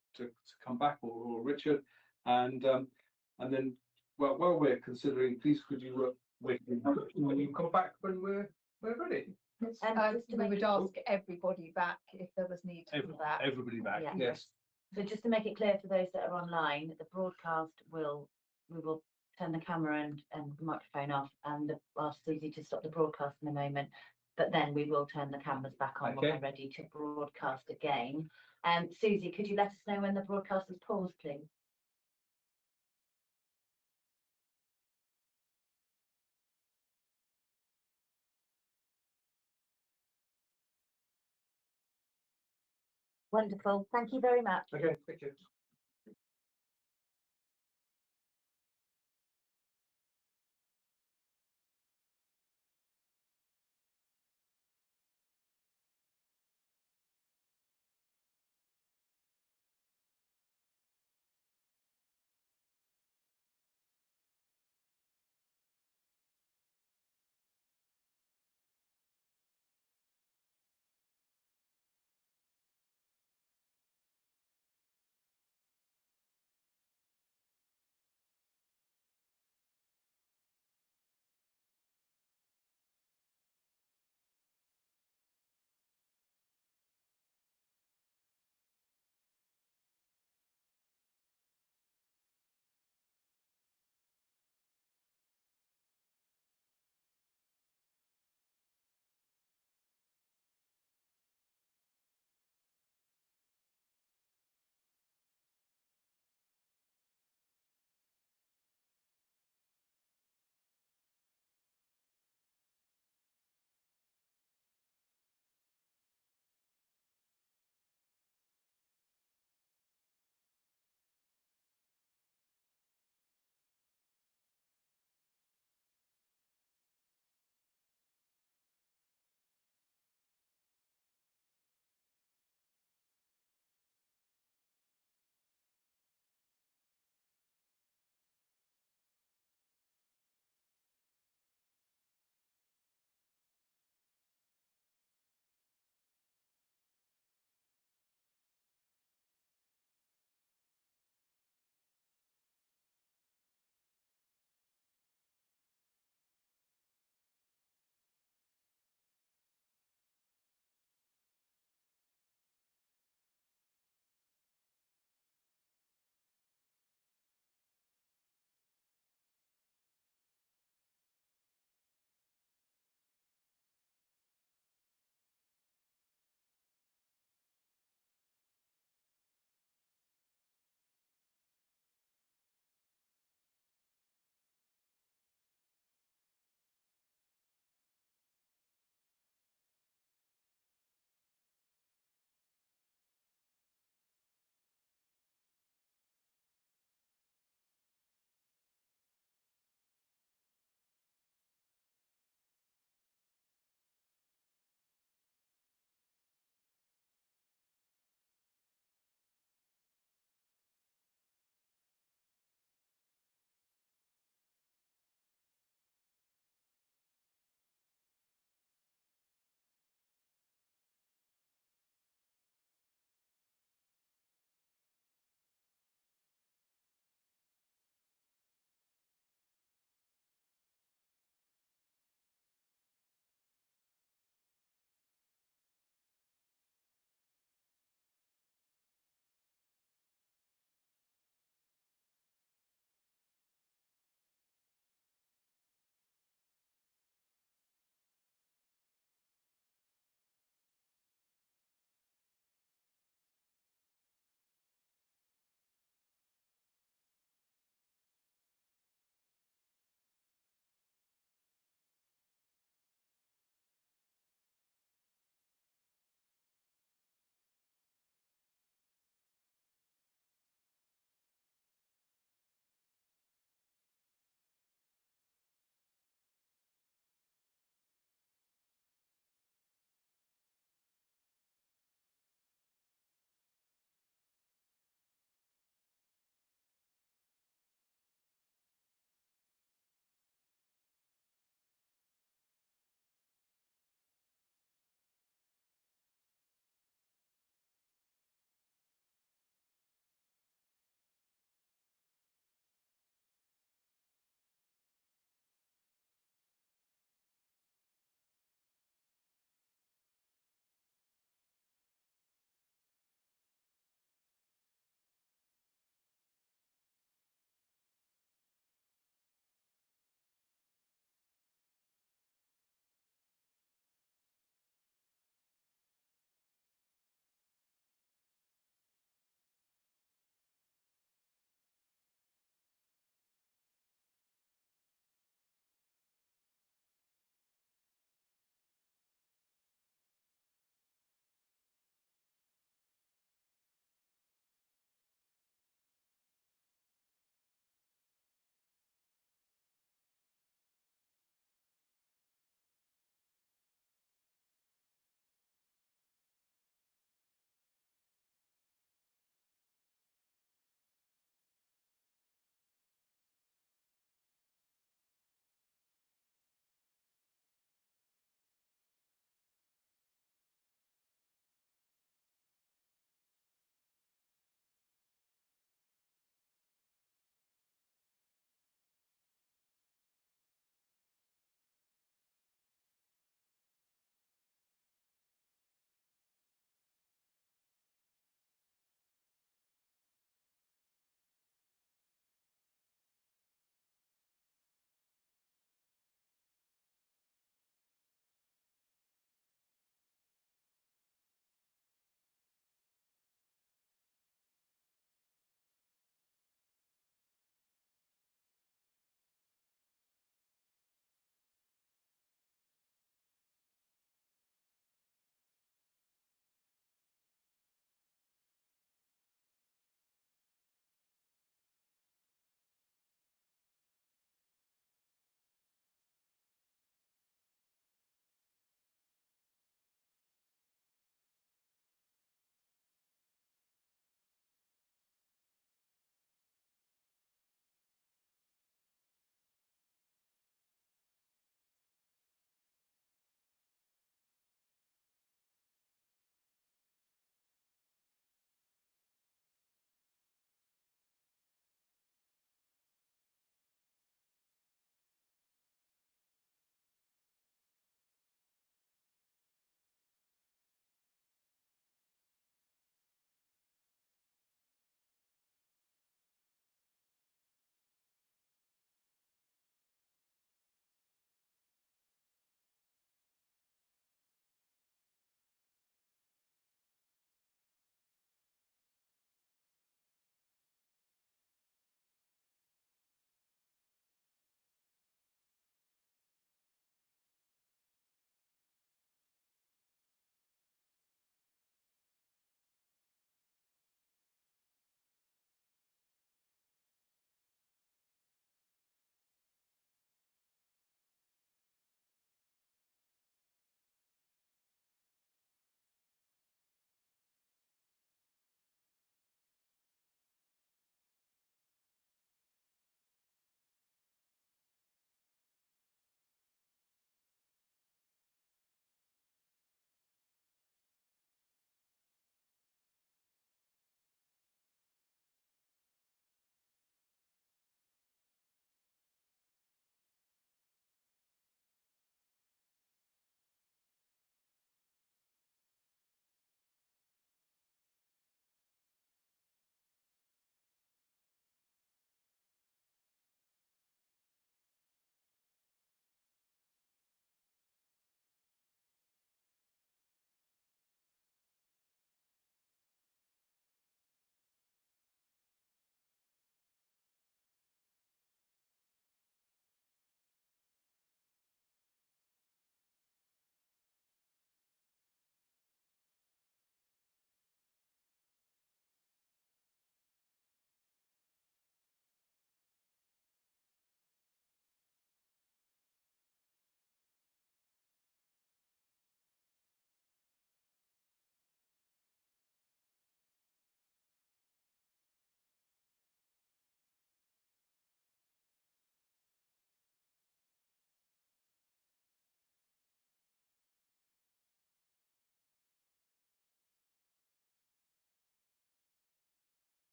come back, or Richard, and then while we're considering, please could you wait when you come back when we're ready. And just to we make would it- ask everybody back if there was need for that. Everybody back, Yeah. yes. So just to make it clear for those that are online, the broadcast we will turn the camera and microphone off and ask Susie to stop the broadcast in a moment. But then we will turn the cameras back on when Okay. we're ready to broadcast again. Susie, could you let us know when the broadcast is paused, please? Wonderful. Thank you very much. Okay, thank you.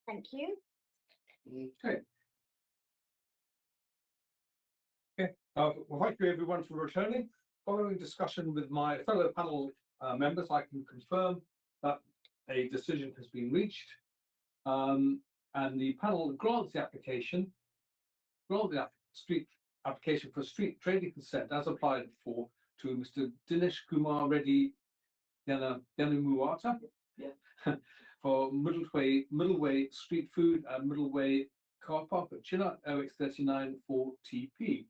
Thank you. Okay. Okay, well, thank you everyone for returning. Following discussion with my fellow panel members, I can confirm that a decision has been reached. And the panel grants the application, street application for street trading consent as applied for to Mr. Dinesh Kumar Reddy Yanamuata for Middleway Street Food and Middleway Car Park at Chinna OX 39 4TP.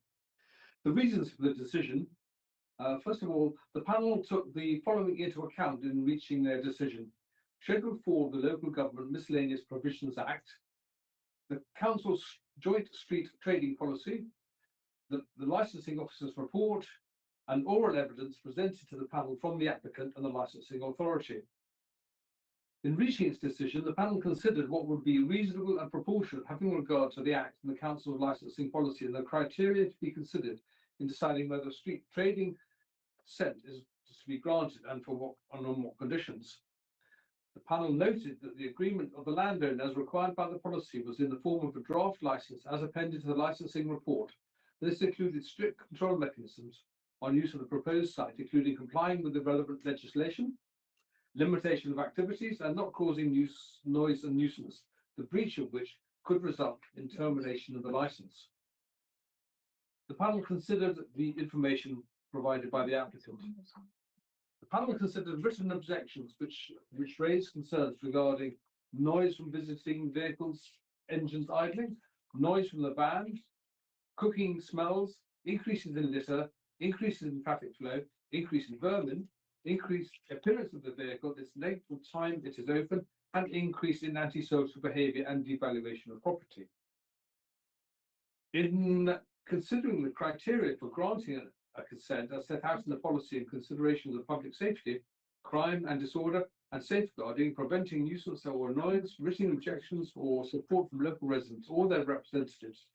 The reasons for the decision. First of all, the panel took the following into account in reaching their decision. Schedule 4 of the Local Government Miscellaneous Provisions Act, the Council's Joint Street Trading Policy, the Licensing Officer's report, and oral evidence presented to the panel from the applicant and the licensing authority. In reaching its decision, the panel considered what would be reasonable and proportionate having regard to the Act and the Council's licensing policy and the criteria to be considered in deciding whether street trading consent is to be granted and for what and on what conditions. The panel noted that the agreement of the landowner as required by the policy was in the form of a draft license as appended to the licensing report. This included strict control mechanisms on use of the proposed site, including complying with the relevant legislation, limitation of activities, and not causing noise and nuisance, the breach of which could result in termination of the license. The panel considered the information provided by the applicant. The panel considered written objections which raised concerns regarding noise from visiting vehicles, engines idling, noise from the van, cooking smells, increases in litter, increases in traffic flow, increase in vermin, increased appearance of the vehicle, its length of time it is open, and increase in antisocial behaviour and devaluation of property. In considering the criteria for granting a consent as set out in the policy in consideration of the public safety, crime and disorder, and safeguarding, preventing nuisance or annoyance, written objections or support from local residents or their representatives,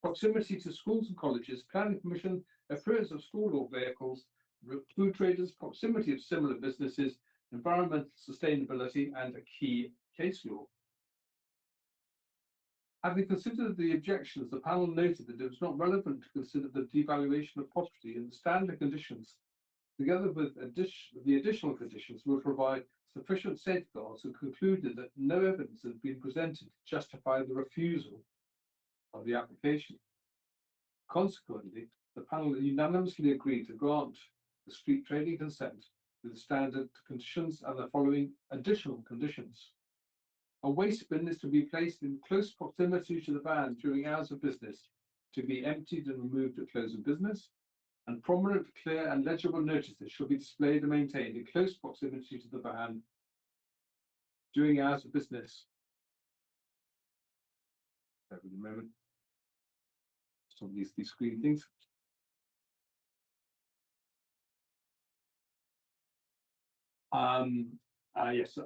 proximity to schools and colleges, planning permission, appearance of school or vehicles, food traders, proximity of similar businesses, environmental sustainability, and a key case law. Having considered the objections, the panel noted that it was not relevant to consider the devaluation of property in the standard conditions, together with the additional conditions, will provide sufficient safeguards, and concluded that no evidence had been presented to justify the refusal of the application. Consequently, the panel unanimously agreed to grant the street trading consent with the standard conditions and the following additional conditions. A waste bin is to be placed in close proximity to the van during hours of business, to be emptied and removed at close of business, and prominent, clear and legible notices shall be displayed and maintained in close proximity to the van during hours of business. Every moment. Some of these screen things. Yes,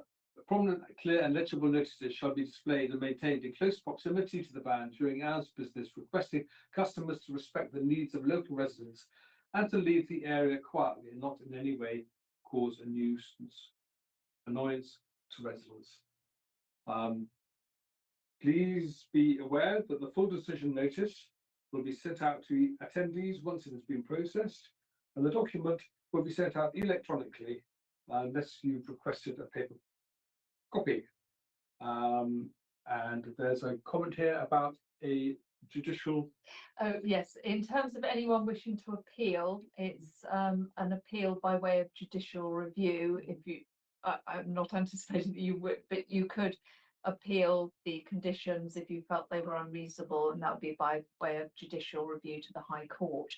prominent, clear and legible notices shall be displayed and maintained in close proximity to the van during hours of business, requesting customers to respect the needs of local residents and to leave the area quietly and not in any way cause a nuisance, annoyance to residents. Please be aware that the full decision notice will be sent out to attendees once it has been processed, and the document will be sent out electronically unless you've requested a paper copy. And there's a comment here about a judicial. Oh, yes, in terms of anyone wishing to appeal, it's an appeal by way of judicial review. If you, I'm not anticipating that you would, but you could appeal the conditions if you felt they were unreasonable, and that would be by way of judicial review to the High Court.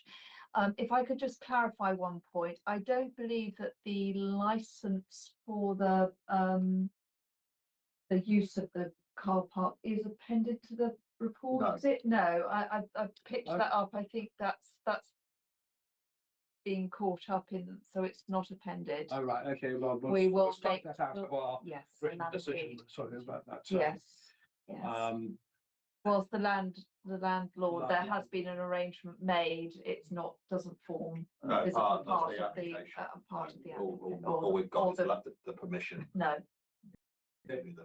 If I could just clarify one point, I don't believe that the license for the use of the car park is appended to the report, No. is it? No, I've picked that up. I think that's being caught up in, so it's not appended. Oh, right, okay, well, We will strike make- that out of our Yes. written and decision. indeed. Sorry about that. Yes, yes. Whilst the landlord, there has been an arrangement made, it's not, doesn't form a No, physical part of part the of the, application. part of the All applicant, all we've got is the- left the permission. No, Okay.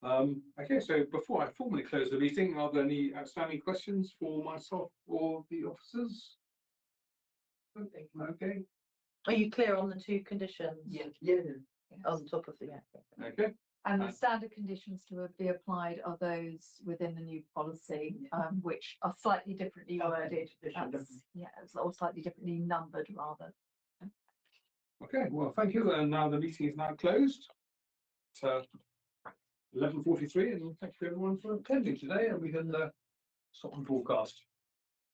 Okay, so before I formally close the meeting, are there any outstanding questions for myself or the officers? Okay, Are you clear on the two conditions? Yeah. On top of the, yeah. okay, And the standard conditions to be applied are those within the new policy, which are slightly differently worded. Yeah, or slightly differently numbered rather. okay, well, thank you, and now the meeting is now closed. It's 11:43, and thank you everyone for attending today, and we can stop the broadcast.